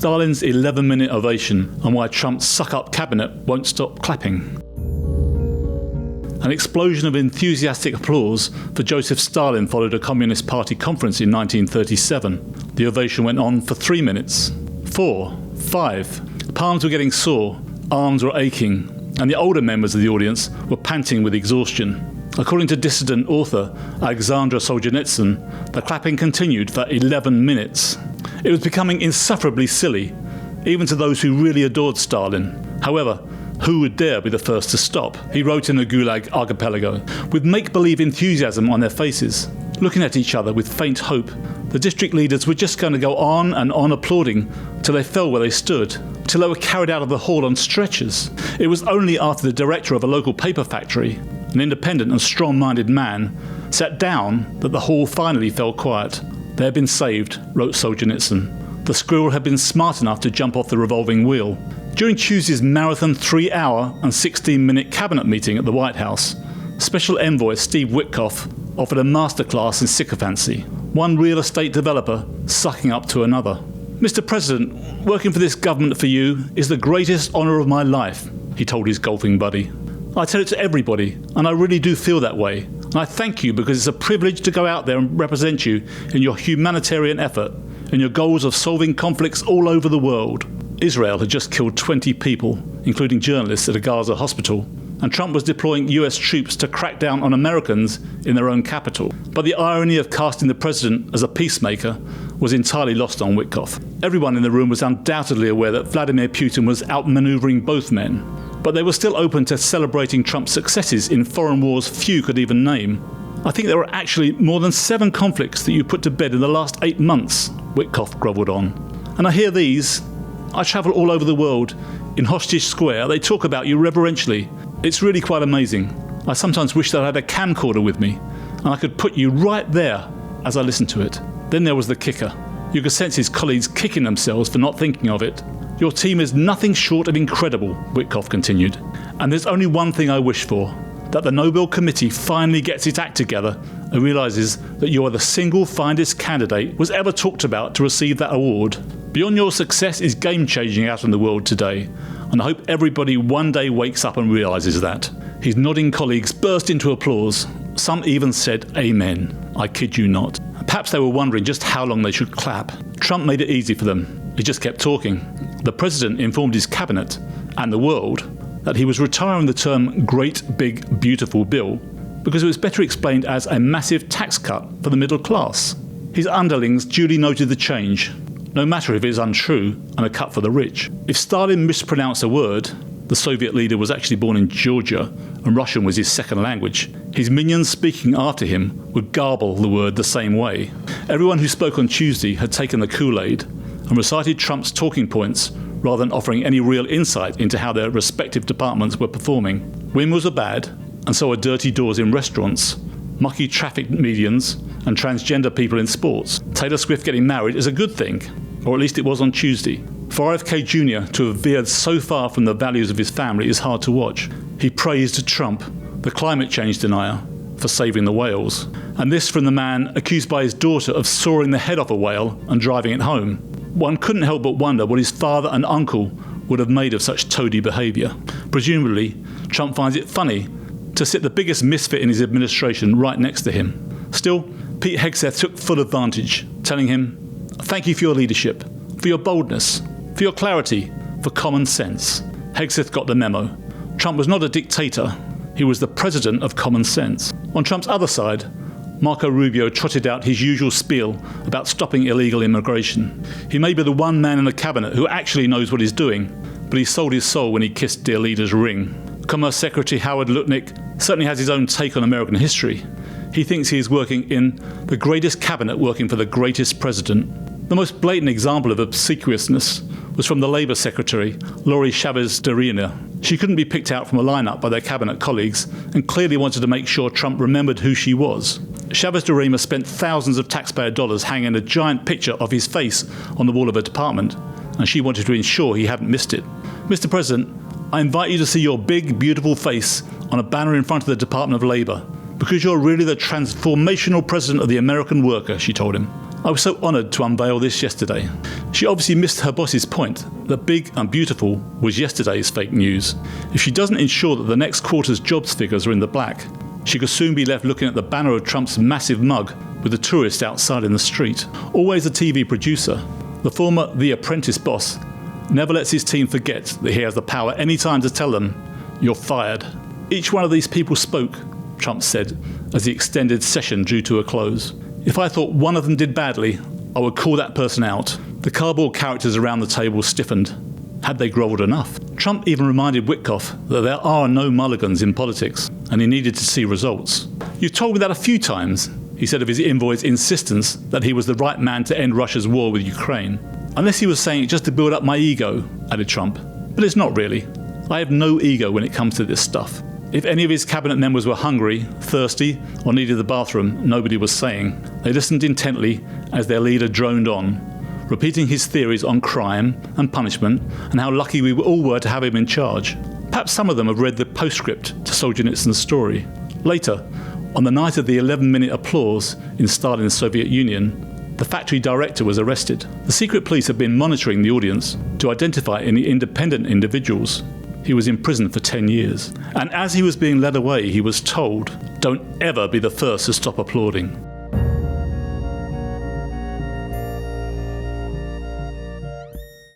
Stalin's 11-minute ovation and why Trump's suck-up cabinet won't stop clapping. An explosion of enthusiastic applause for Joseph Stalin followed a Communist Party conference in 1937. The ovation went on for 3 minutes. 4, 5. Palms were getting sore, arms were aching, and the older members of the audience were panting with exhaustion. According to dissident author Alexandra Solzhenitsyn, the clapping continued for 11 minutes. It was becoming insufferably silly, even to those who really adored Stalin. However, who would dare be the first to stop? He wrote in the Gulag Archipelago, with make-believe enthusiasm on their faces, looking at each other with faint hope. The district leaders were just going to go on and on applauding till they fell where they stood, till they were carried out of the hall on stretchers. It was only after the director of a local paper factory, an independent and strong-minded man, sat down that the hall finally fell quiet. They had been saved, wrote Solzhenitsyn. The squirrel had been smart enough to jump off the revolving wheel. During Tuesday's marathon 3-hour and 16-minute cabinet meeting at the White House, Special Envoy Steve Witkoff offered a masterclass in sycophancy, one real estate developer sucking up to another. "Mr. President, working for this government for you is the greatest honour of my life," he told his golfing buddy. "I tell it to everybody, and I really do feel that way. And I thank you because it's a privilege to go out there and represent you in your humanitarian effort and your goals of solving conflicts all over the world." Israel had just killed 20 people, including journalists, at a Gaza hospital, and Trump was deploying US troops to crack down on Americans in their own capital. But the irony of casting the president as a peacemaker was entirely lost on Witkoff. Everyone in the room was undoubtedly aware that Vladimir Putin was outmaneuvering both men, but they were still open to celebrating Trump's successes in foreign wars few could even name. "I think there were actually more than 7 conflicts that you put to bed in the last 8 months, Witkoff grovelled on. "And I hear these. I travel all over the world. In Hostage Square, they talk about you reverentially. It's really quite amazing. I sometimes wish that I had a camcorder with me, and I could put you right there as I listen to it." Then there was the kicker. You could sense his colleagues kicking themselves for not thinking of it. "Your team is nothing short of incredible," Witkoff continued. "And there's only one thing I wish for, that the Nobel Committee finally gets its act together and realises that you are the single finest candidate was ever talked about to receive that award. Beyond your success is game-changing out in the world today, and I hope everybody one day wakes up and realises that." His nodding colleagues burst into applause. Some even said amen. I kid you not. Perhaps they were wondering just how long they should clap. Trump made it easy for them. He just kept talking. The president informed his cabinet and the world that he was retiring the term Great Big Beautiful Bill because it was better explained as a massive tax cut for the middle class. His underlings duly noted the change, no matter if it is untrue and a cut for the rich. If Stalin mispronounced a word, the Soviet leader was actually born in Georgia and Russian was his second language, his minions speaking after him would garble the word the same way. Everyone who spoke on Tuesday had taken the Kool-Aid and recited Trump's talking points rather than offering any real insight into how their respective departments were performing. Windmills are bad, and so are dirty doors in restaurants, mucky traffic medians, and transgender people in sports. Taylor Swift getting married is a good thing, or at least it was on Tuesday. For RFK Jr. to have veered so far from the values of his family is hard to watch. He praised Trump, the climate change denier, for saving the whales. And this from the man accused by his daughter of sawing the head off a whale and driving it home. One couldn't help but wonder what his father and uncle would have made of such toady behaviour. Presumably, Trump finds it funny to sit the biggest misfit in his administration right next to him. Still, Pete Hegseth took full advantage, telling him, "Thank you for your leadership, for your boldness, for your clarity, for common sense." Hegseth got the memo. Trump was not a dictator, he was the president of common sense. On Trump's other side, Marco Rubio trotted out his usual spiel about stopping illegal immigration. He may be the one man in the cabinet who actually knows what he's doing, but he sold his soul when he kissed dear leader's ring. Commerce Secretary Howard Lutnick certainly has his own take on American history. He thinks he is working in the greatest cabinet working for the greatest president. The most blatant example of obsequiousness was from the Labour Secretary, Lori Chavez de Reina. She couldn't be picked out from a lineup by their cabinet colleagues and clearly wanted to make sure Trump remembered who she was. Chavez de Reina spent thousands of taxpayer dollars hanging a giant picture of his face on the wall of her department, and she wanted to ensure he hadn't missed it. "Mr. President, I invite you to see your big, beautiful face on a banner in front of the Department of Labour, because you're really the transformational president of the American worker," she told him. I was so honoured to unveil this yesterday. She obviously missed her boss's point that big and beautiful was yesterday's fake news. If she doesn't ensure that the next quarter's jobs figures are in the black, she could soon be left looking at the banner of Trump's massive mug with the tourist outside in the street. Always a TV producer, the former The Apprentice boss never lets his team forget that he has the power anytime to tell them, "You're fired." Each one of these people spoke, Trump said, as the extended session drew to a close. If I thought one of them did badly, I would call that person out. The cardboard characters around the table stiffened. Had they grovelled enough? Trump even reminded Witkoff that there are no mulligans in politics, and he needed to see results. "You've told me that a few times," he said of his envoy's insistence that he was the right man to end Russia's war with Ukraine. "Unless he was saying it just to build up my ego," added Trump. "But it's not really. I have no ego when it comes to this stuff." If any of his cabinet members were hungry, thirsty, or needed the bathroom, nobody was saying. They listened intently as their leader droned on, repeating his theories on crime and punishment and how lucky we all were to have him in charge. Perhaps some of them have read the postscript to Solzhenitsyn's story. Later, on the night of the 11-minute applause in Stalin's Soviet Union, the factory director was arrested. The secret police had been monitoring the audience to identify any independent individuals. He was in prison for 10 years. And as he was being led away, he was told, "Don't ever be the first to stop applauding."